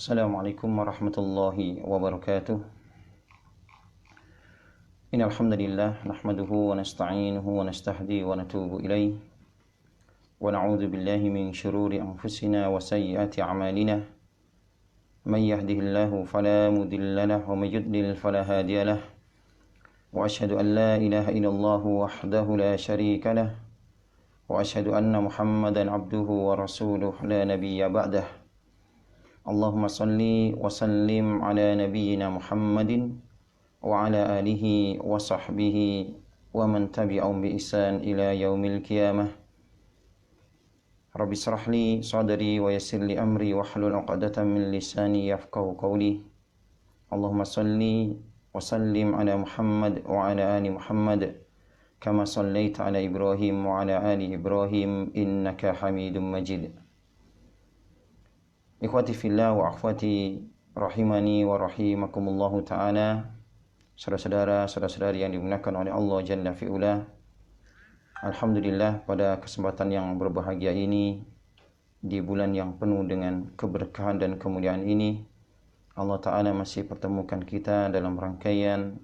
Assalamualaikum warahmatullahi wabarakatuh. Innal hamdalillah nahmaduhu wa nasta'inuhu wa nastahdi wa natubu ilaih wa na'udzu billahi min shururi anfusina wa sayyiati a'malina. Man yahdihillahu fala mudilla lahu wa may yudlil fala hadiya lahu. Wa asyhadu an la ilaha illallah wahdahu la syarika lahu wa asyhadu anna Muhammadan abduhu wa rasuluhu la nabiyya ba'dah. Allahumma salli wa sallim ala nabiyyina Muhammadin wa ala alihi wa sahbihi wa man tabi'ahum bi ihsan ila yaumil qiyamah. Rabbi israh li sadri wa yassir li amri wa hlul 'uqdatam min lisani yafqahu qawli. Allahumma salli wa sallim ala Muhammad wa ala ali Muhammad kama sallaita ala Ibrahim wa ala ali Ibrahim innaka Hamidum Majid. Ikhwati fillah wa akhwati rahimani wa rahimakumullahu ta'ala. Saudara-saudara, saudara-saudari yang dimuliakan oleh Allah Jalla fi'ula. Alhamdulillah, pada kesempatan yang berbahagia ini, di bulan yang penuh dengan keberkahan dan kemuliaan ini, Allah Ta'ala masih pertemukan kita dalam rangkaian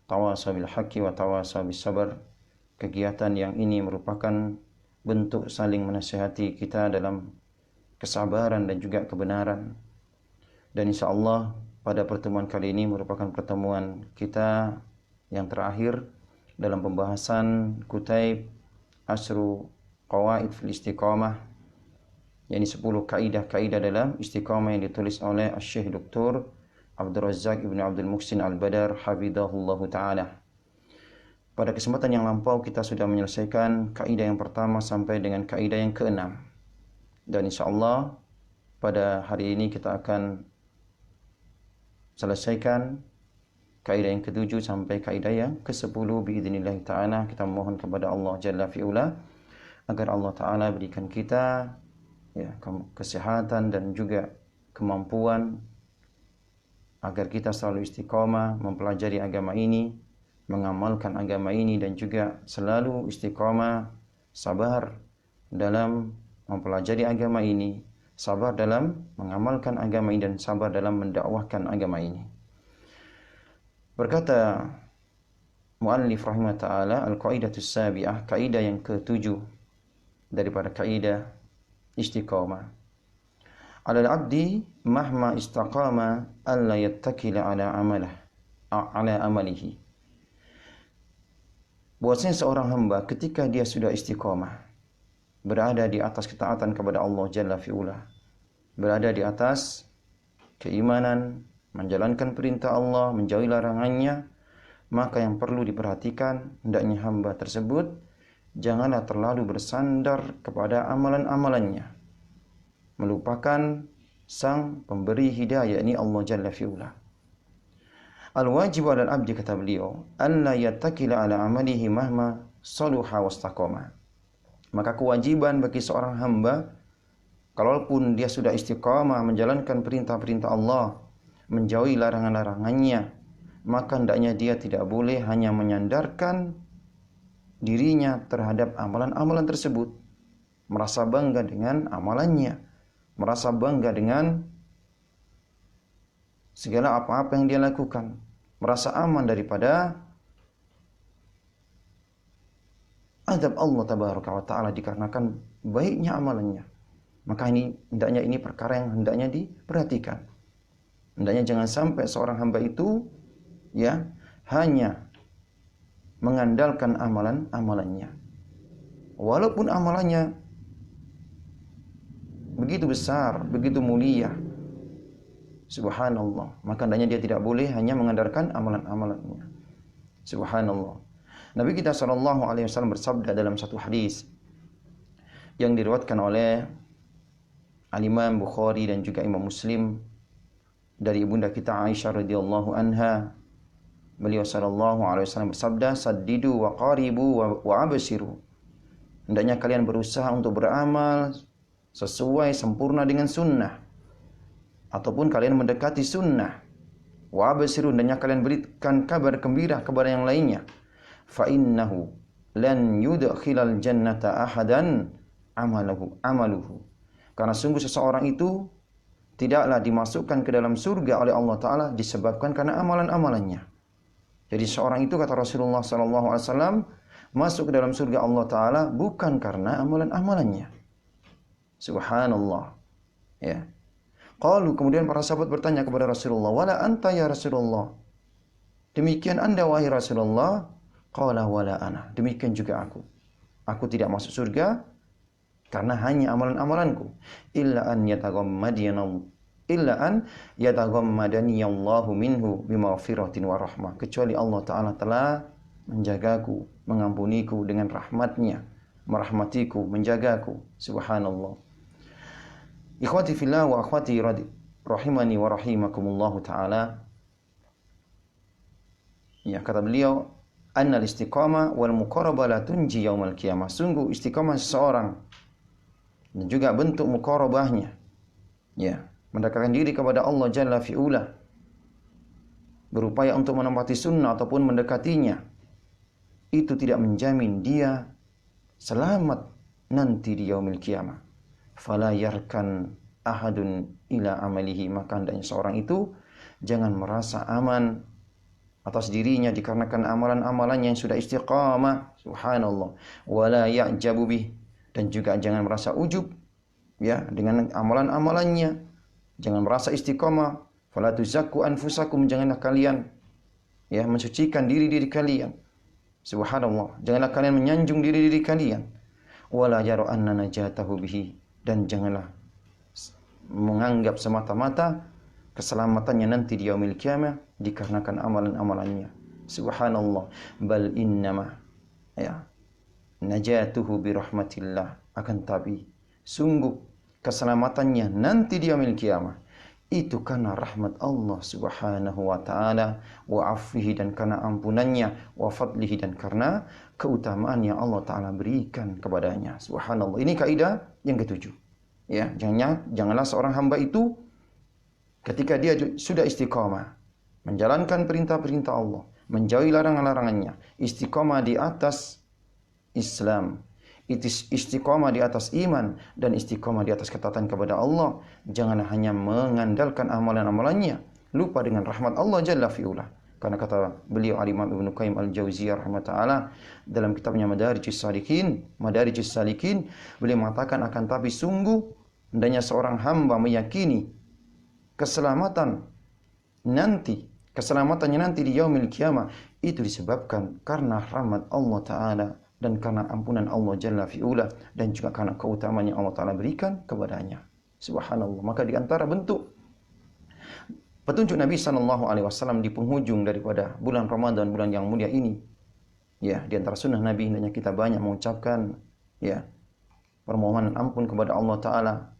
Tawasaw bil haqqi wa tawasaw bis sabar. Kegiatan yang ini merupakan bentuk saling menasihati kita dalam kesabaran dan juga kebenaran. Dan insya Allah pada pertemuan kali ini merupakan pertemuan kita yang terakhir dalam pembahasan Kutaib Asyru Qawaid fil Istiqamah, yakni 10 kaidah-kaidah dalam istiqamah yang ditulis oleh Syekh Dr. Abdul Razzaq Ibn Abdul Muhsin Al-Badar hafizahullahu ta'ala. Pada kesempatan yang lampau kita sudah menyelesaikan kaidah yang pertama sampai dengan kaidah yang ke-6. Dan insya Allah pada hari ini kita akan selesaikan kaidah yang ke-7 sampai kaidah yang ke-10 biidznillah ta'ala. Kita mohon kepada Allah Jalla fi'ula agar Allah Ta'ala berikan kita kesehatan dan juga kemampuan agar kita selalu istiqamah mempelajari agama ini, mengamalkan agama ini, dan juga selalu istiqamah sabar dalam mempelajari agama ini, sabar dalam mengamalkan agama ini, dan sabar dalam mendakwahkan agama ini. Berkata muallif rahimah ta'ala, al-qaidatus sabi'ah, kaidah yang ke-7 daripada kaidah istiqamah. Alal abdi mahma istaqama alla yattakila ala amalihi. Bahwasanya seorang hamba ketika dia sudah istiqamah, berada di atas ketaatan kepada Allah Jalla fi'ula, berada di atas keimanan, menjalankan perintah Allah, menjauhi larangannya, maka yang perlu diperhatikan hendaknya hamba tersebut janganlah terlalu bersandar kepada amalan-amalannya, melupakan sang pemberi hidayah, ini Allah Jalla fi'ula. Al-wajib 'alal abdi, kata beliau, alla yattakila ala amalihi mahma saluha wastaqama. Maka kewajiban bagi seorang hamba, kalaupun dia sudah istiqamah menjalankan perintah-perintah Allah, menjauhi larangan-larangannya, maka hendaknya dia tidak boleh hanya menyandarkan dirinya terhadap amalan-amalan tersebut, merasa bangga dengan amalannya, merasa bangga dengan segala apa-apa yang dia lakukan, merasa aman daripada adab Allah tabaraka wa ta'ala dikarenakan baiknya amalannya. Maka hendaknya ini perkara yang hendaknya diperhatikan. Hendaknya jangan sampai seorang hamba itu hanya mengandalkan amalan-amalannya, walaupun amalannya begitu besar, begitu mulia, subhanallah, maka hendaknya dia tidak boleh hanya mengandalkan amalan-amalannya. Subhanallah. Nabi kita SAW bersabda dalam satu hadis yang diriwayatkan oleh Al-Imam Bukhari dan juga Imam Muslim dari ibunda kita Aisyah radhiyallahu anha. Beliau SAW bersabda, saddidu wa qaribu wa abshiru. Hendaknya kalian berusaha untuk beramal sesuai sempurna dengan sunnah, ataupun kalian mendekati sunnah. Wa abshiru, hendaknya kalian berikan kabar gembira kepada yang lainnya. Fa innahu lan yudkhilal jannata ahadan amaluhu. Karena sungguh seseorang itu tidaklah dimasukkan ke dalam surga oleh Allah Ta'ala disebabkan karena amalan-amalannya. Jadi seorang itu, kata Rasulullah SAW, masuk ke dalam surga Allah Ta'ala bukan karena amalan-amalannya. Subhanallah. Ya. Qalu, kemudian para sahabat bertanya kepada Rasulullah, wala anta ya Rasulullah. Demikian anda wahai Rasulullah. Qala wala ana. Demikian juga aku. Aku tidak masuk surga karena hanya amalan-amalanku. Illa an yataghammadani Allahu minhu bimaghfiratin wa rahmah. Kecuali Allah Ta'ala telah menjagaku, mengampuniku dengan rahmatnya, merahmatiku, menjagaku. Subhanallah. Ikhwati fillah wa akhwati rahimani wa rahimakumullahu ta'ala. Ya, kata beliau, annal istiqamah wal muqarabah la tunji yaumal qiyamah. Sungguh istiqamah seseorang dan juga bentuk muqarabahnya, ya, mendekatkan diri kepada Allah Jalla fi'ula, berupaya untuk menempati sunnah ataupun mendekatinya, itu tidak menjamin dia selamat nanti di yaumil qiyamah. Fala yarkan ahadun ila amalihi. Maka hendaknya seorang itu jangan merasa aman atas dirinya dikarenakan amalan-amalannya yang sudah istiqamah. Subhanallah. Wala ya'jabu bih. Dan juga jangan merasa ujub, ya, dengan amalan-amalannya. Jangan merasa istiqamah. Fala tuzakku anfusakum. Janganlah kalian, ya, mensucikan diri-diri kalian. Subhanallah. Janganlah kalian menyanjung diri-diri kalian. Wala yaru anna najatahu bihi. Dan janganlah menganggap semata-mata keselamatannya nanti di yaumil qiyamah dikarenakan amalan-amalannya. Subhanallah. Bal innama, ya, najatuhu bi rahmatillah. Akan tapi sungguh keselamatannya nanti di yaumil qiyamah itu karena rahmat Allah Subhanahu wa ta'ala, wa afihi, dan karena ampunannya, wa fadlihi, dan karena keutamaan yang Allah Ta'ala berikan kepadanya. Subhanallah. Ini kaidah yang ketujuh. Ya, janganlah seorang hamba itu ketika dia sudah istiqamah, menjalankan perintah-perintah Allah, menjauhi larangan-larangannya, istiqamah di atas Islam, istiqamah di atas iman, dan istiqamah di atas ketaatan kepada Allah. Jangan hanya mengandalkan amalan-amalannya, lupa dengan rahmat Allah Jalla fi'ula. Karena kata beliau Al-Imam Ibnu Qayyim Al-Jauziyah rahimahullah dalam kitabnya Madarijus Salikin, beliau mengatakan, akan tapi sungguh hendaknya seorang hamba meyakini keselamatannya nanti di yaumil qiyamah itu disebabkan karena rahmat Allah Ta'ala dan karena ampunan Allah Jalla fi'ula, dan juga karena keutamaan yang Allah Ta'ala berikan kepadanya. Subhanallah. Maka di antara bentuk petunjuk Nabi SAW di penghujung daripada bulan Ramadan, bulan yang mulia ini, ya, di antara sunnah Nabi hendaknya kita banyak mengucapkan, ya, permohonan ampun kepada Allah Ta'ala.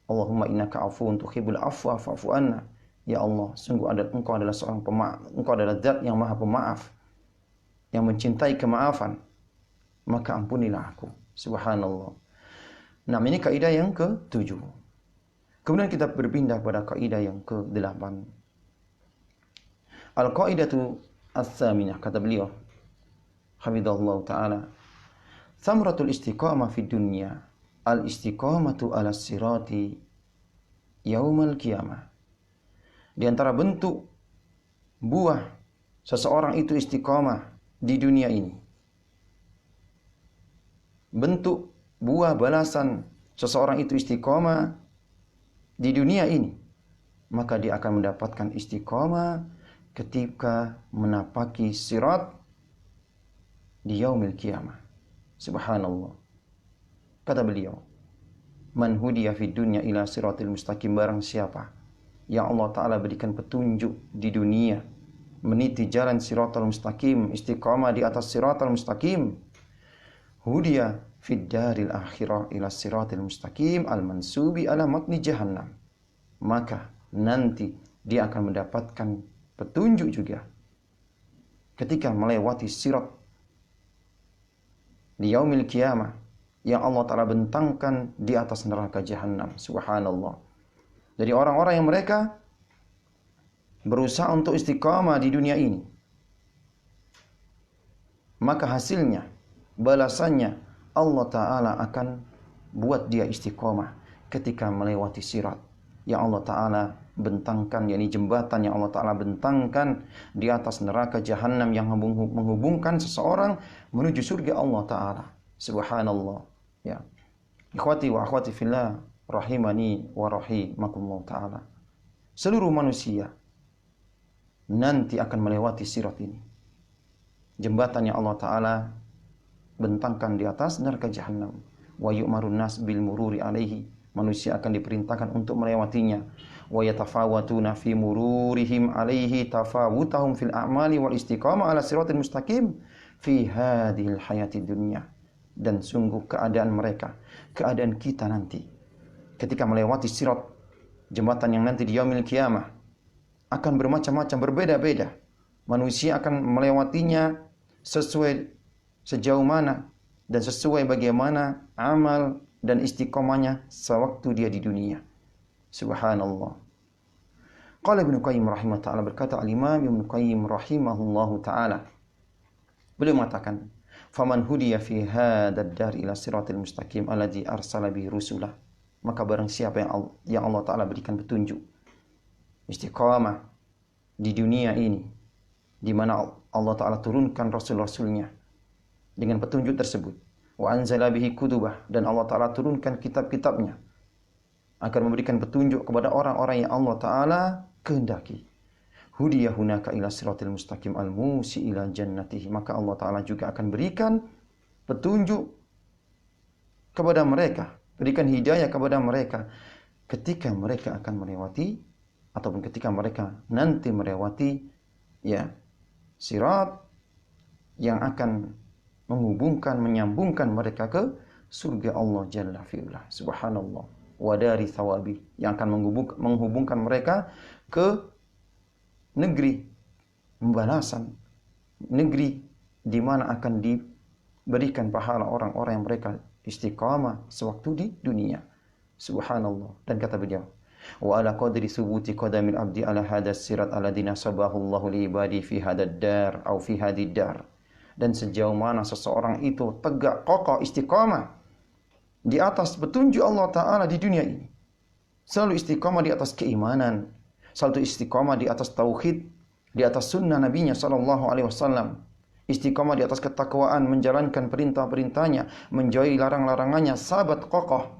Allahumma innaka afuwun tuhibbul afwa fa'fu anna. Ya Allah, sungguh Engkau adalah seorang pemaaf, Engkau adalah Zat yang Maha Pemaaf, yang mencintai kemaafan, maka ampunilah aku. Subhanallah. Nah, ini kaidah yang ke-7. Kemudian kita berpindah pada kaidah yang ke-8. Al-qaidatu ats-tsaminah, kata beliau hafizahullah taala, thamratul istiqamah fid dunya al-istiqamatu 'ala sirati yaumal qiyamah. Di antara bentuk buah seseorang itu istiqamah di dunia ini, bentuk buah balasan seseorang itu istiqamah di dunia ini, maka dia akan mendapatkan istiqamah ketika menapaki sirat di yaumil qiyamah. Subhanallah. Kata beliau, man hudiya fid dunya ila siratil mustaqim, barang siapa yang Allah Ta'ala berikan petunjuk di dunia meniti jalan siratal mustaqim, istiqamah di atas siratal mustaqim, hudiya fid daril akhirah ila siratil mustaqim al mansubi ala matni jahannam, maka nanti dia akan mendapatkan petunjuk juga ketika melewati sirat di yaumil qiyamah yang Allah Ta'ala bentangkan di atas neraka jahannam. Subhanallah. Jadi orang-orang yang mereka berusaha untuk istiqamah di dunia ini, maka hasilnya, balasannya, Allah Ta'ala akan buat dia istiqamah ketika melewati sirat. yang Allah Ta'ala bentangkan, yakni jembatan yang Allah Ta'ala bentangkan di atas neraka Jahannam yang menghubungkan seseorang menuju surga Allah Ta'ala. Subhanallah. Ya. Ikhwati wa akhwati fillah, rahimani wa rahimakumullah Ta'ala. Seluruh manusia nanti akan melewati sirat ini. Jembatan yang Allah Ta'ala bentangkan di atas neraka Jahannam. Wa yu'marun nas bil mururi alaihi. Manusia akan diperintahkan untuk melewatinya. Wa yatafawatuna fi mururihim alaihi tafawutahum fil a'mali wal istiqamah ala siratil mustaqim fi hadhil hayatid dunya. Dan sungguh keadaan mereka, keadaan kita nanti ketika melewati sirat, jembatan yang nanti di yaumil qiyamah, akan bermacam-macam, berbeda-beda. Manusia akan melewatinya sesuai sejauh mana dan sesuai bagaimana amal dan istiqomahnya sewaktu dia di dunia. Subhanallah. Qala Ibnu Qayyim rahimahullah ta'ala, berkata al-Imam Ibnu Qayyim rahimahullahu ta'ala, beliau mengatakan, faman hudiya fi hadzal dar ila siratil mustaqim alladzi arsala bihi rusulah, maka barang siapa yang Allah Ta'ala berikan petunjuk istiqamah di dunia ini, di mana Allah Ta'ala turunkan rasul-rasulnya dengan petunjuk tersebut, wa anzala bihi kutubah, dan Allah Ta'ala turunkan kitab-kitabnya agar memberikan petunjuk kepada orang-orang yang Allah Ta'ala kehendaki. Hudiya hunaka ila siratil mustaqim al-musi ila jannatihi, maka Allah Ta'ala juga akan berikan petunjuk kepada mereka, berikan hidayah kepada mereka ketika mereka akan melewati, ataupun ketika mereka nanti melewati ya sirat yang akan menghubungkan, menyambungkan mereka ke surga Allah Jalla fi'ula. Subhanallah. Wadari thawabi, yang akan menghubungkan mereka ke negeri pembalasan, negeri di mana akan diberikan pahala orang-orang yang mereka istiqamah sewaktu di dunia. Subhanallah. Dan kata beliau, wa ala qadri thubuti qadamil abdi ala hadas sirat alladina sabahu Allahu li ibadi fi hadad dar au fi hadid dar. Dan sejauh mana seseorang itu tegak kokoh istiqamah di atas petunjuk Allah Ta'ala di dunia ini, selalu istiqamah di atas keimanan, selalu istiqamah di atas tauhid, di atas sunnah Nabi-Nya sallallahu alaihi wasallam, istiqamah di atas ketakwaan, menjalankan perintah-perintahnya, menjauhi larang-larangannya, sabat kokoh,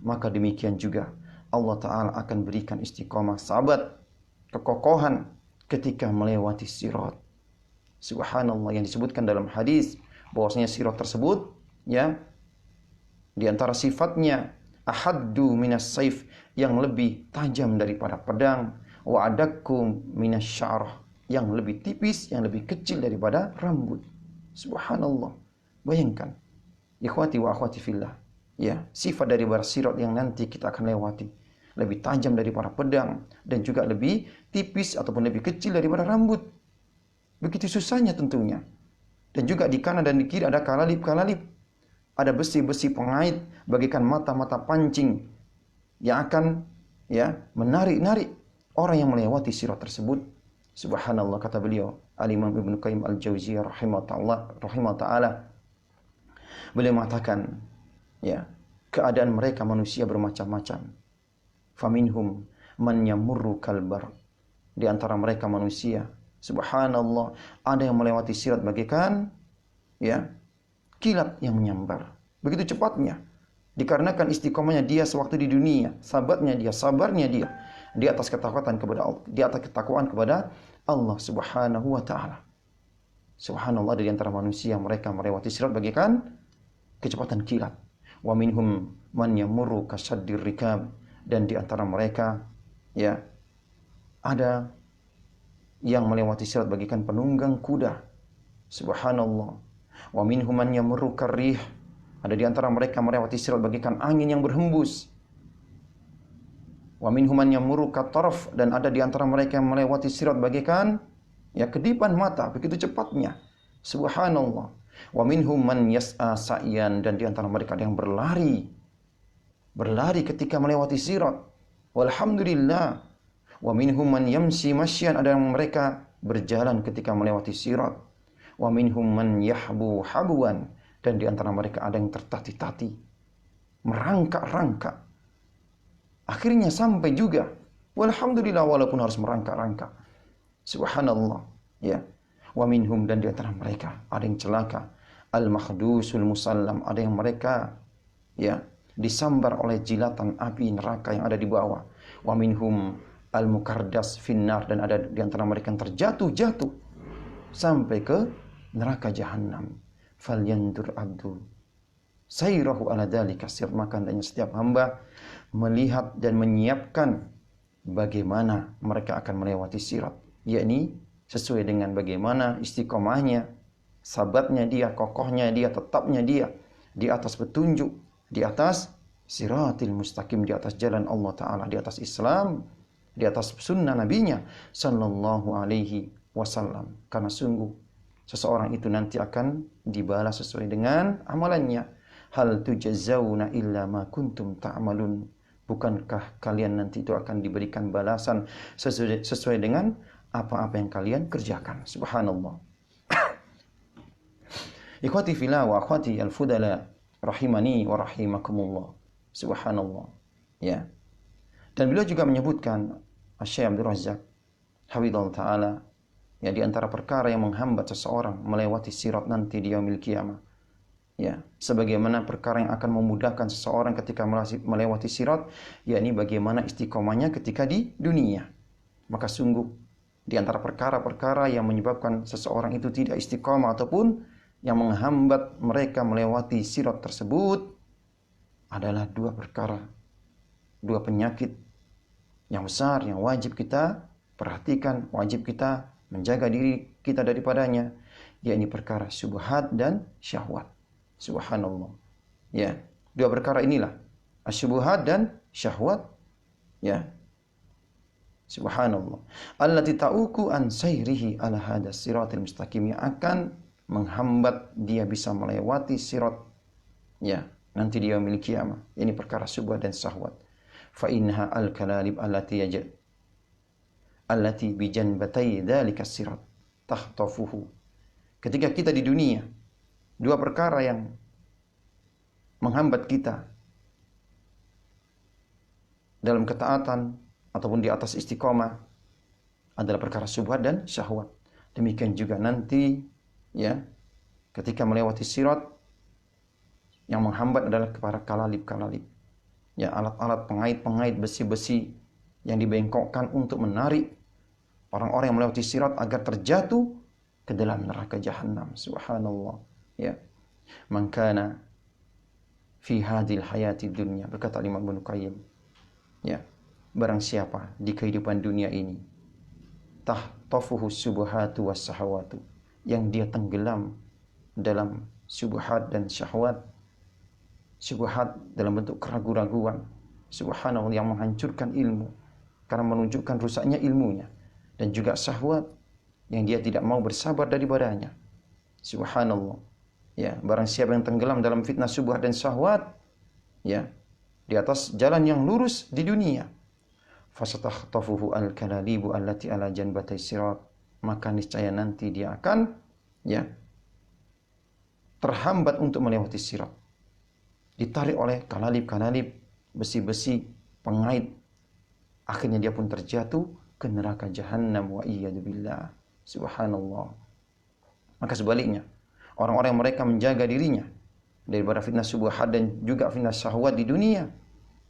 maka demikian juga Allah Ta'ala akan berikan istiqamah, sabat, kekokohan ketika melewati sirat. Subhanallah, yang disebutkan dalam hadis bahwasanya sirat tersebut ya di antara sifatnya ahaddu minas saif, yang lebih tajam daripada pedang, wa adakkum minas sya'rah, yang lebih tipis, yang lebih kecil daripada rambut. Subhanallah. Bayangkan, ikhwati wa akhwati fillah, ya, sifat dari sirat yang nanti kita akan lewati lebih tajam daripada pedang dan juga lebih tipis ataupun lebih kecil daripada rambut. Begitu susahnya tentunya. Dan juga di kanan dan di kiri ada kalalib-kalalib, ada besi-besi pengait bagaikan mata-mata pancing yang akan ya menarik-narik orang yang melewati sirat tersebut. Subhanallah, kata beliau Al-Imam Ibnu Qayyim Al-Jauziyah rahimahullah ta'ala, beliau mengatakan ya, keadaan mereka manusia bermacam-macam. Faminhum man yamurru kalbar, di antara mereka manusia, subhanallah, ada yang melewati sirat bagaikan ya kilat yang menyambar, begitu cepatnya, dikarenakan istiqomahnya dia sewaktu di dunia, sabarnya dia di atas ketakwaan kepada Allah, di atas ketakwaan kepada Allah Subhanahu wa taala. Subhanallah, dari antara manusia mereka melewati sirat bagaikan kecepatan kilat. Wa minhum man yamurru kasaddir rikab, dan di antara mereka ya ada yang melewati sirat bagaikan penunggang kuda. Subhanallah. Wa minhum man yamurru karrih, ada di antara mereka melewati sirat bagaikan angin yang berhembus. Wa minhum man yamurru katarf, dan ada di antara mereka yang melewati sirat bagaikan ya kedipan mata, begitu cepatnya. Subhanallah. Wa minhum man yas'a sa'yan, dan di antara mereka ada yang berlari ketika melewati sirat. Walhamdulillah. Wa minhum man yamshi masyan, ada yang mereka berjalan ketika melewati sirat. Wa minhum man yahbu habwan, dan di antara mereka ada yang tertati-tati, merangkak-rangkak Akhirnya sampai juga. Walhamdulillah, walaupun harus merangkak-rangkak. Subhanallah. Ya. Wa minhum, dan di antara mereka ada yang celaka. Al-makhdusul musallam, ada yang mereka ya disambar oleh jilatan api neraka yang ada di bawah. Wa minhum al-mukardas finnar, dan ada di antara mereka yang terjatuh sampai ke neraka jahanam. Falyandur abdu sayrahu ala dzalika sir, maka hendaknya setiap hamba melihat dan menyiapkan bagaimana mereka akan melewati sirat, yakni sesuai dengan bagaimana istiqomahnya, sabatnya dia, kokohnya dia, tetapnya dia di atas petunjuk, di atas siratil mustaqim, di atas jalan Allah Ta'ala, di atas Islam, di atas sunnah nabinya sallallahu alaihi wasallam. Karena sungguh seseorang itu nanti akan dibalas sesuai dengan amalannya. Hal tujazzauna illa ma kuntum ta'malun. Bukankah kalian nanti itu akan diberikan balasan sesuai dengan apa-apa yang kalian kerjakan. Subhanallah. Ikhwati fillah wa akhwati al-fudala rahimani wa rahimakumullah. Subhanallah. Ya. Dan beliau juga menyebutkan Syekh Abdul Razak hafizallahu taala, ya, di antara perkara yang menghambat seseorang melewati sirat nanti di yaumil qiyamah, ya, sebagaimana perkara yang akan memudahkan seseorang ketika melewati sirat, yakni bagaimana istiqomahnya ketika di dunia. Maka sungguh di antara perkara-perkara yang menyebabkan seseorang itu tidak istiqomah ataupun yang menghambat mereka melewati sirat tersebut adalah dua perkara, dua penyakit yang besar yang wajib kita perhatikan, wajib kita menjaga diri kita daripadanya, yakni perkara syubhat dan syahwat. Subhanallah. Ya, dua perkara inilah, asyubhat dan syahwat. Ya. Subhanallah. Allati ta'uku an sayrihi ala hadas siratil mustaqim, yang akan menghambat dia bisa melewati sirat, ya, nanti dia memiliki qiyamah. Ini perkara syubhat dan syahwat. Fa innaha al-kalalib allati bi janbatay dzalika sirat tahtafuhu. Ketika kita di dunia, dua perkara yang menghambat kita dalam ketaatan ataupun di atas istiqomah adalah perkara syubhat dan syahwat. Demikian juga nanti, ya, ketika melewati sirat, yang menghambat adalah kepada kalalib, ya, alat-alat pengait besi-besi yang dibengkokkan untuk menarik orang-orang yang melewati sirat agar terjatuh ke dalam neraka jahanam. Subhanallah. Ya. Man kana fi hadhil hayati dunya, berkata Imam Ibnu Qayyim, ya, barang siapa di kehidupan dunia ini tahtafuhu syubhatu was syahawatu, yang dia tenggelam dalam syubhat dan syahwat. Syubhat dalam bentuk keraguan-raguan, subhanallah, yang menghancurkan ilmu karena menunjukkan rusaknya ilmunya, dan juga syahwat yang dia tidak mau bersabar daripadanya. Subhanallah. Ya, barang siapa yang tenggelam dalam fitnah syubhat dan syahwat, ya, di atas jalan yang lurus di dunia, fasatakhtafuhu al-kalalibu allati ala janbatay sirat, maka niscaya nanti dia akan, ya, terhambat untuk melewati sirat, ditarik oleh kalalib, besi-besi pengait. Akhirnya dia pun terjatuh ke neraka jahanam, wa iyyadubillah. Subhanallah. Maka sebaliknya, orang-orang yang mereka menjaga dirinya daripada fitnah syubhat dan juga fitnah syahwat di dunia,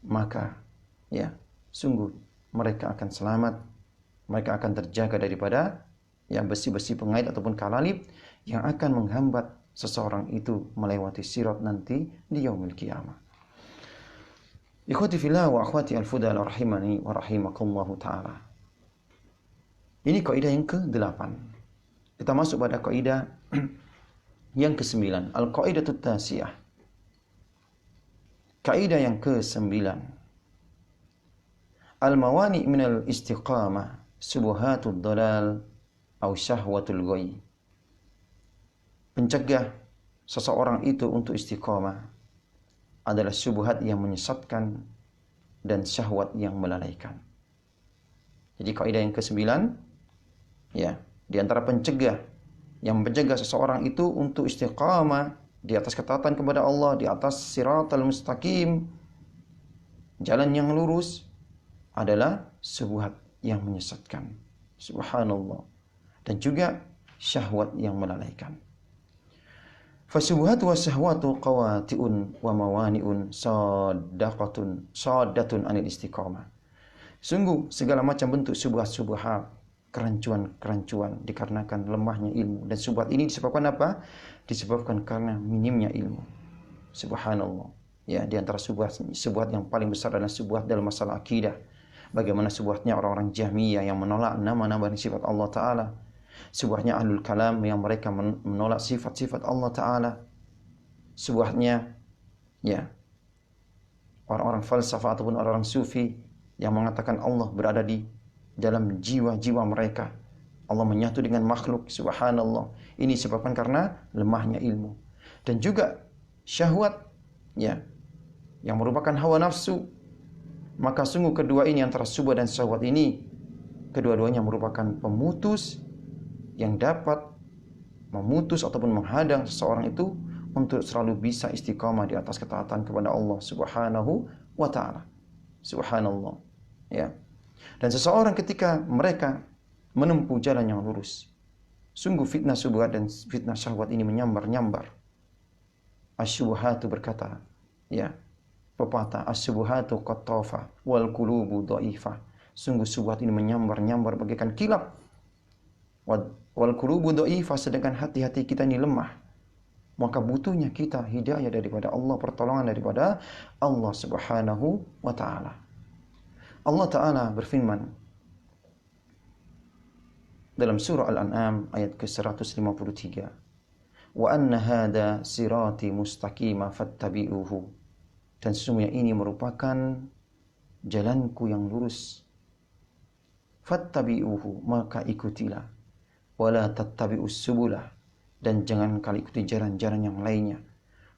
maka, ya, sungguh mereka akan selamat. Mereka akan terjaga daripada, ya, besi-besi pengait ataupun kalalib yang akan menghambat seseorang itu melewati sirat nanti di yaumil qiyamah. Ikhwati fillah wa akhwati al-fudala rahimani wa rahimakumullahu ta'ala. Ini kaidah yang ke-8. Kita masuk pada kaidah yang ke-9, al-qaidatut tasiyah. Kaidah yang ke-9. Al-mawani' minal istiqamah subhatud dalal au syahwatul ghayy. Pencegah seseorang itu untuk istiqamah adalah syubhat yang menyesatkan dan syahwat yang melalaikan. Jadi kaidah yang ke-9, ya, di antara pencegah yang mencegah seseorang itu untuk istiqamah di atas ketaatan kepada Allah, di atas siratal mustaqim, jalan yang lurus, adalah syubhat yang menyesatkan. Subhanallah. Dan juga syahwat yang melalaikan. Fasyubhatu wasyahwatu qawati'un wa mawani'un saddatun anil istiqamah. Sungguh segala macam bentuk syubhat-syubhat, kerancuan-kerancuan dikarenakan lemahnya ilmu. Dan syubhat ini disebabkan apa? Disebabkan karena minimnya ilmu. Subhanallah. Ya, di antara syubhat yang paling besar adalah syubhat dalam masalah akidah. Bagaimana syubhatnya orang-orang Jahmiyah yang menolak nama-nama dan sifat Allah Ta'ala. Syubhatnya ahlul kalam yang mereka menolak sifat-sifat Allah Ta'ala. Syubhatnya ya orang-orang falsafah ataupun orang-orang sufi yang mengatakan Allah berada di dalam jiwa-jiwa mereka. Allah menyatu dengan makhluk. Subhanallah. Ini disebabkan karena lemahnya ilmu. Dan juga syahwat ya yang merupakan hawa nafsu. Maka sungguh kedua ini, antara syubhat dan syahwat ini, kedua-duanya merupakan pemutus yang dapat memutus ataupun menghadang seseorang itu untuk selalu bisa istiqamah di atas ketaatan kepada Allah Subhanahu wa ta'ala. Subhanallah. Ya. Dan seseorang ketika mereka menempuh jalan yang lurus, sungguh fitnah syubhat dan fitnah syahwat ini menyambar-nyambar. Asy-syubhatu berkata, ya, pepatah, as-syubhatu qattafa wal qulubu dhaifah. Sungguh syubhat ini menyambar-nyambar bagaikan kilap. Wal qulubu dhaifah, sedangkan hati-hati kita ini lemah. Maka butuhnya kita hidayah daripada Allah, pertolongan daripada Allah Subhanahu wa ta'ala. Allah Ta'ala berfirman dalam surah Al-An'am ayat ke-153. Wa anna hadha sirati mustaqima fattabi'uhu. Dan sesungguhnya ini merupakan jalanku yang lurus. Fattabi'uhu, maka ikutilah. Wala tattabi'us subulah, dan jangan kalian ikuti jalan-jalan yang lainnya.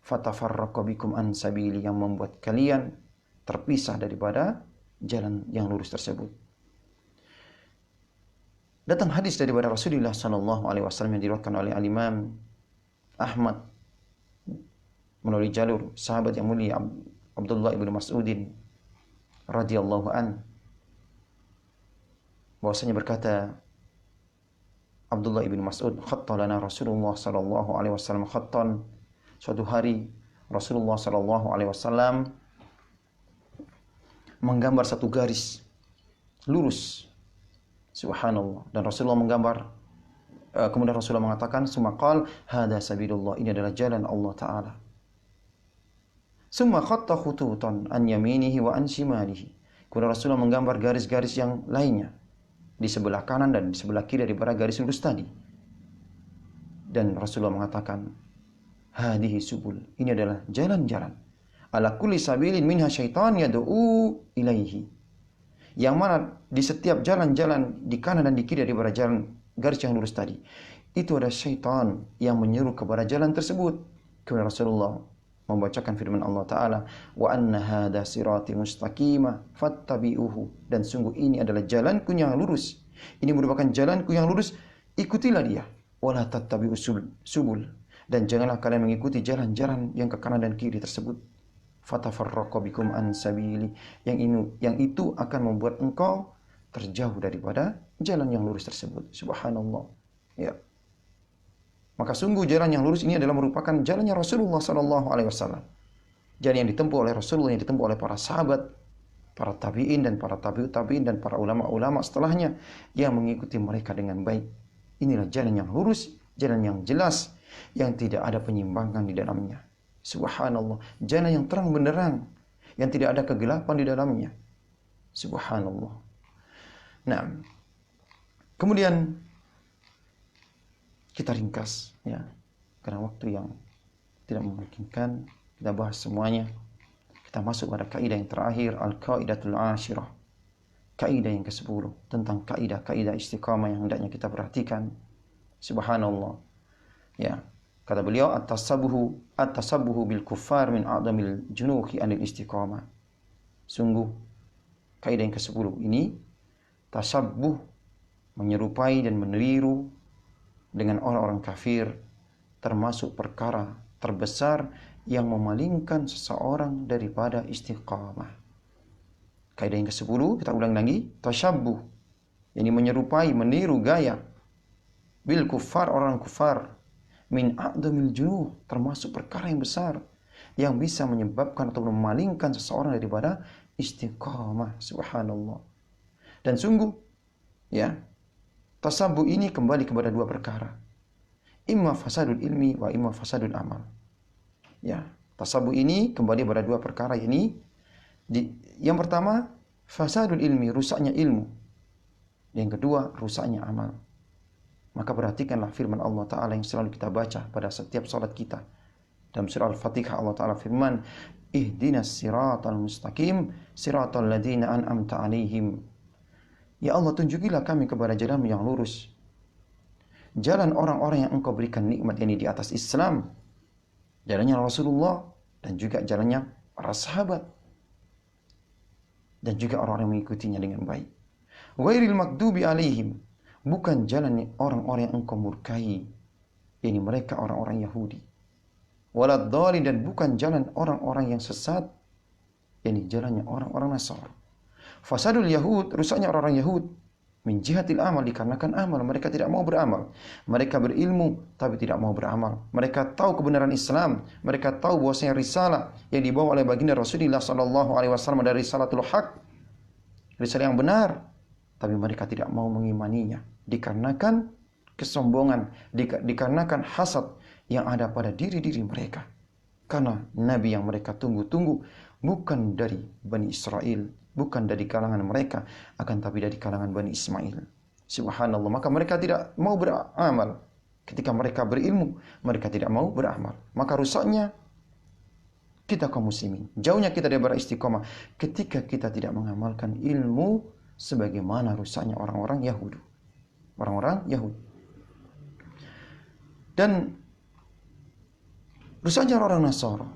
Fatafarraqu bikum an sabili, yang membuat kalian terpisah daripada jalan yang lurus tersebut. Datang hadis daripada Rasulullah sallallahu alaihi wasallam yang diriwayatkan oleh Al-Imam Ahmad melalui jalur sahabat yang mulia Abdullah ibn Mas'udin radhiyallahu an, bahwasanya berkata Abdullah ibn Mas'ud, khatta lana Rasulullah sallallahu alaihi wasallam khattan. Suatu hari Rasulullah sallallahu alaihi wasallam menggambar satu garis lurus. Subhanallah. Dan Rasulullah menggambar, kemudian Rasulullah mengatakan, sumaqal hada sabilullah, ini adalah jalan Allah Ta'ala. Summa khatta khututan an yaminihi wa an shimalihi. Kemudian Rasulullah menggambar garis-garis yang lainnya di sebelah kanan dan di sebelah kiri daripada garis lurus tadi. Dan Rasulullah mengatakan, hadihi subul, ini adalah jalan-jalan. Ala kulli sabilin minha syaitan yad'u ilaihi. Yang mana di setiap jalan-jalan di kanan dan di kiri daripada jalan garis yang lurus tadi, itu ada syaitan yang menyeru kepada jalan tersebut. Kemudian Rasulullah membacakan firman Allah Ta'ala, wa anna hadha sirati mustaqima fattabi'uhu, dan sungguh ini adalah jalanku yang lurus. Ini merupakan jalanku yang lurus, ikutilah dia. Wala tattabi'us subul, dan janganlah kalian mengikuti jalan-jalan yang ke kanan dan kiri tersebut. Fatafarraqu bikum an sabili, yang itu akan membuat engkau terjauh daripada jalan yang lurus tersebut. Subhanallah. Ya. Maka sungguh jalan yang lurus ini adalah merupakan jalannya Rasulullah sallallahu alaihi wasallam. Jalan yang ditempuh oleh Rasulullah, yang ditempuh oleh para sahabat, para tabi'in dan para tabi'ut tabi'in dan para ulama-ulama setelahnya yang mengikuti mereka dengan baik. Inilah jalan yang lurus, jalan yang jelas, yang tidak ada penyimpangan di dalamnya. Subhanallah. Jalan yang terang benderang, yang tidak ada kegelapan di dalamnya. Subhanallah. Nah, kemudian kita ringkas, ya, karena waktu yang tidak memungkinkan kita bahas semuanya. Kita masuk pada kaidah yang terakhir, al-qaidatul ashirah, kaidah yang ke-10 tentang kaidah-kaidah istiqamah yang hendaknya kita perhatikan. Subhanallah. Ya, kata beliau, at-tasabbuhu bil kuffar min a'damil junuhi anil istiqamah. Sungguh kaidah yang ke-10 ini, tasabbuh, menyerupai dan meniru dengan orang-orang kafir, termasuk perkara terbesar yang memalingkan seseorang daripada istiqamah. Kaidah yang ke-10 kita ulang lagi, tasyabbuh, ini menyerupai, meniru gaya bil kufar, orang kufar, min a'dhamil junuh, termasuk perkara yang besar yang bisa menyebabkan atau memalingkan seseorang daripada istiqamah. Subhanallah. Dan sungguh ya, tasabbuh ini kembali kepada dua perkara. Imma fasadul ilmi wa imma fasadul amal. Ya, tasabbuh ini kembali pada dua perkara, ini yang pertama fasadul ilmi, rusaknya ilmu. Yang kedua, rusaknya amal. Maka perhatikanlah firman Allah Ta'ala yang selalu kita baca pada setiap salat kita. Dalam surah Al-Fatihah Allah Ta'ala firman, ihdinas siratal mustaqim, siratal ladina an'amta alaihim. Ya Allah, tunjukilah kami kepada jalan yang lurus, jalan orang-orang yang engkau berikan nikmat, ini di atas Islam, jalannya Rasulullah, dan juga jalannya para sahabat, dan juga orang-orang yang mengikutinya dengan baik. Ghairil maghdubi alaihim, bukan jalan orang-orang yang engkau murkai, ini mereka orang-orang Yahudi. Waladdallin, dan bukan jalan orang-orang yang sesat, ini jalannya orang-orang Nasara. Fasadul Yahud, rusaknya orang-orang Yahud, min jihatil amal, dikarenakan amal. Mereka tidak mau beramal. Mereka berilmu tapi tidak mau beramal. Mereka tahu kebenaran Islam, mereka tahu bahwasanya risalah yang dibawa oleh baginda Rasulullah sallallahu alaihi wasallam dari risalatul haq, risalah yang benar, tapi mereka tidak mau mengimaninya dikarenakan kesombongan, dikarenakan hasad yang ada pada diri-diri mereka. Karena nabi yang mereka tunggu-tunggu bukan dari Bani Israel, bukan dari kalangan mereka, akan tapi dari kalangan Bani Ismail. Subhanallah. Maka mereka tidak mau beramal. Ketika mereka berilmu, mereka tidak mau beramal. Maka rusaknya kita kaum muslimin, jauhnya kita dari istiqomah ketika kita tidak mengamalkan ilmu, sebagaimana rusaknya orang-orang Yahudi. Orang-orang Yahudi. Dan rusaknya orang Nasara,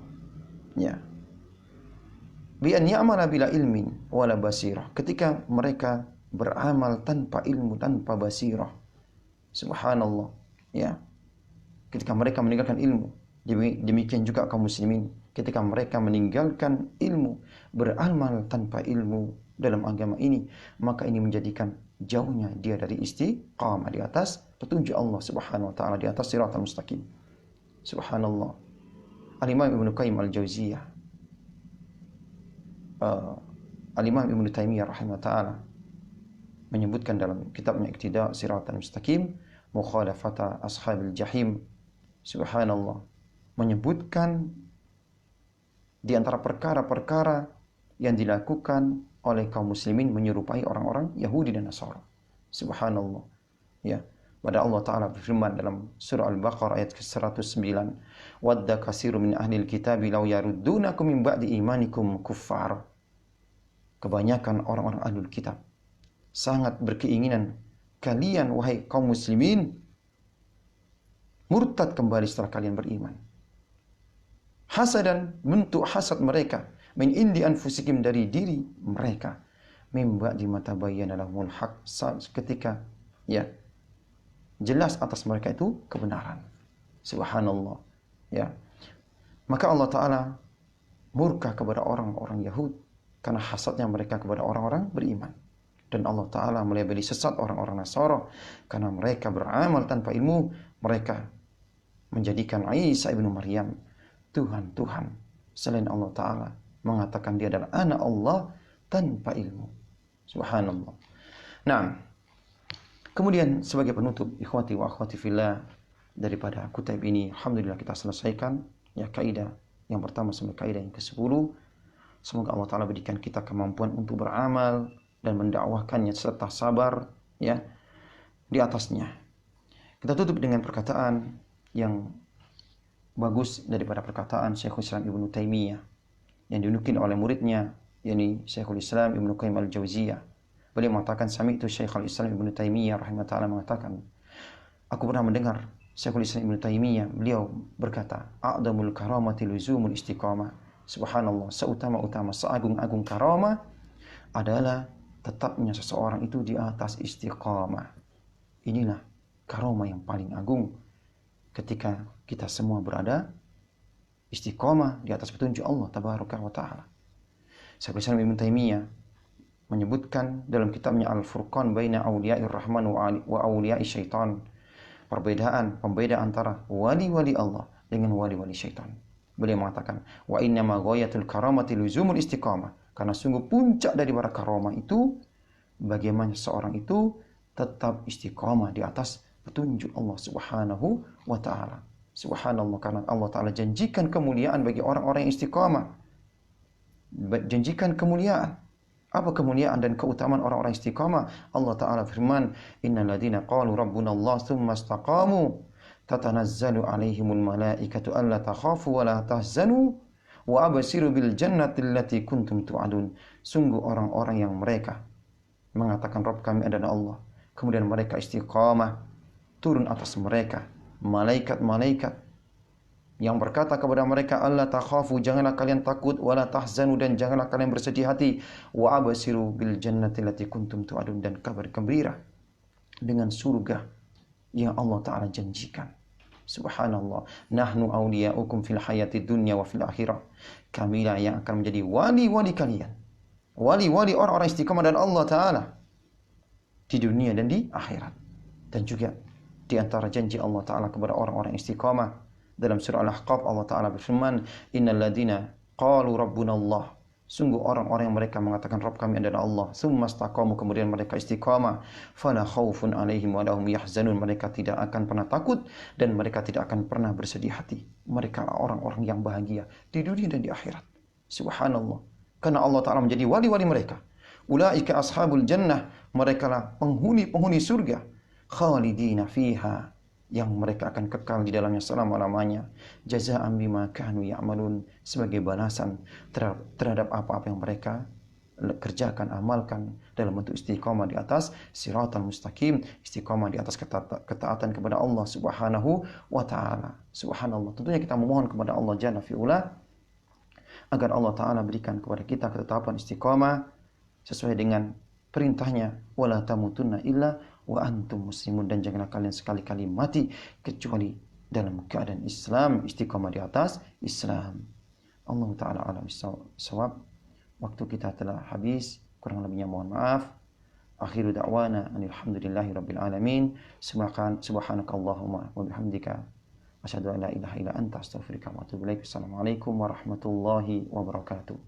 ya, bi an ya'mala bila ilmin wala basirah, ketika mereka beramal tanpa ilmu, tanpa basirah. Subhanallah, ya. Ketika mereka meninggalkan ilmu, demikian juga kaum muslimin ketika mereka meninggalkan ilmu, beramal tanpa ilmu dalam agama ini, maka ini menjadikan jauhnya dia dari istiqamah, di atas petunjuk Allah Subhanahu wa taala, di atas siratal mustaqim. Subhanallah. Al-Imam Ibnu Qayyim Al-Jauziyah, Al-Imam Ibnu Taimiyah rahimahullah taala menyebutkan dalam kitabnya Iqtida Siratal Mustaqim, Mukhalafata Ashabil Jahim. Subhanallah, menyebutkan di antara perkara-perkara yang dilakukan oleh kaum muslimin menyerupai orang-orang Yahudi dan Nasara. Subhanallah. Ya, pada Allah Ta'ala berfirman dalam surah Al-Baqarah ayat ke-109, wadda katsirun min ahlil kitabi law yaruddunakum min ba'di imanikum kuffar. Kebanyakan orang-orang ahlul kitab sangat berkeinginan kalian, wahai kaum muslimin, murtad kembali setelah kalian beriman. Hasadan, bentuk hasad mereka, min indi anfusikum, dari diri mereka, mim ba'di ma tabayyana lahumul haq, ketika ya jelas atas mereka itu kebenaran. Subhanallah, ya. Maka Allah Ta'ala murka kepada orang-orang Yahud karena hasadnya mereka kepada orang-orang beriman. Dan Allah Ta'ala melabeli sesat orang-orang Nasara karena mereka beramal tanpa ilmu. Mereka menjadikan Isa ibnu Maryam Tuhan selain Allah Ta'ala, mengatakan dia adalah anak Allah tanpa ilmu. Subhanallah. Nah, kemudian sebagai penutup, ikhwati wa akhwati fillah, daripada kutub ini, alhamdulillah kita selesaikan ya kaidah yang pertama sampai kaidah yang ke-10. Semoga Allah Ta'ala berikan kita kemampuan untuk beramal dan mendakwahkannya serta sabar ya di atasnya. Kita tutup dengan perkataan yang bagus daripada perkataan Syekhul Islam Ibnu Taimiyah yang dinukil oleh muridnya, yakni Syekhul Islam Ibnu Qayyim Al-Jauziyah. Beliau mengatakan, Sami'tu Syekhul Islam Ibnu Taimiyah rahimahullah taala mengatakan, aku pernah mendengar Syekhul Islam Ibnu Taimiyah, beliau berkata, a'damul karamati luzumul istiqamah. Subhanallah, seutama-utama, seagung-agung karamah adalah tetapnya seseorang itu di atas istiqamah. Inilah karamah yang paling agung, ketika kita semua berada istiqamah di atas petunjuk Allah Tabaraka wa Ta'ala. Syekhul Islam Ibnu Taimiyah menyebutkan dalam kitabnya Al-Furqan baina awliya'ir rahman wa awliya'i syaitan. Pembeda antara wali-wali Allah dengan wali-wali syaitan. Beliau mengatakan, wa inna ma ghayatul karamati luzumul istiqamah. Karena sungguh puncak dari para karamah itu bagaimana seorang itu tetap istiqamah di atas petunjuk Allah Subhanahu wa taala. Subhanallah, karena Allah taala janjikan kemuliaan bagi orang-orang yang istiqamah. Janjikan kemuliaan. Apa kemuliaan dan keutamaan orang-orang istiqamah? Allah Ta'ala firman, innal ladzina qalu rabbuna Allah tsumma istaqamu tatanazzalu alaihimul malaikatu alla takhafu wa la tahzanu wa abshiru bil jannati allati kuntum tu'adun. Sungguh orang-orang yang mereka mengatakan Rabb kami adalah Allah, kemudian mereka istiqamah, turun atas mereka malaikat-malaikat yang berkata kepada mereka, Allah takhafu, janganlah kalian takut, wala tahzanu, dan janganlah kalian bersedih hati, wa absiru bil jannati allati kuntum tu'adun, dan kabar gembira dengan surga yang Allah Ta'ala janjikan. Subhanallah, nahnu awliya'ukum fil hayati dunya wa fil akhirah. Kamilah yang akan menjadi wali-wali kalian, wali-wali orang-orang istiqamah dan Allah Ta'ala di dunia dan di akhirat. Dan juga di antara janji Allah Ta'ala kepada orang-orang istiqamah dalam surah Al-Ahqaf, Allah Ta'ala berfirman, innal ladzina qalu rabbuna Allah. Sungguh orang-orang yang mereka mengatakan Rabb kami adalah Allah, tsumma istaqamu, kemudian mereka istiqamah, fala khaufun alaihim wa lahum yahzanun. Mereka tidak akan pernah takut dan mereka tidak akan pernah bersedih hati. Mereka orang-orang yang bahagia di dunia dan di akhirat. Subhanallah. Karena Allah Ta'ala menjadi wali-wali mereka. Ulaika ashabul jannah. Mereka lah penghuni surga. Khalidina fiha, yang mereka akan kekal di dalamnya selama-lamanya. Jazaa'an bima kanu ya'malun, sebagai balasan terhadap apa-apa yang mereka kerjakan, amalkan dalam bentuk istiqamah di atas siratal mustaqim, istiqamah di atas ketaatan kepada Allah Subhanahu wa taala. Subhanallah. Tentunya kita memohon kepada Allah Jalla fi'ula agar Allah Ta'ala berikan kepada kita ketetapan istiqamah sesuai dengan perintahnya, wala tamutunna illa wa antum muslimun, dan janganlah kalian sekali-kali mati kecuali dalam keadaan Islam, istiqamah di atas Islam. Allah Ta'ala alam sawab. Waktu kita telah habis, kurang lebihnya mohon maaf. Akhiru da'wana alhamdulillahi rabbil alamin. Subhanakallahumma wa bihamdika asyhadu an la ilaha illa anta astaghfiruka wa atubu ilaik. Assalamualaikum warahmatullahi wabarakatuh.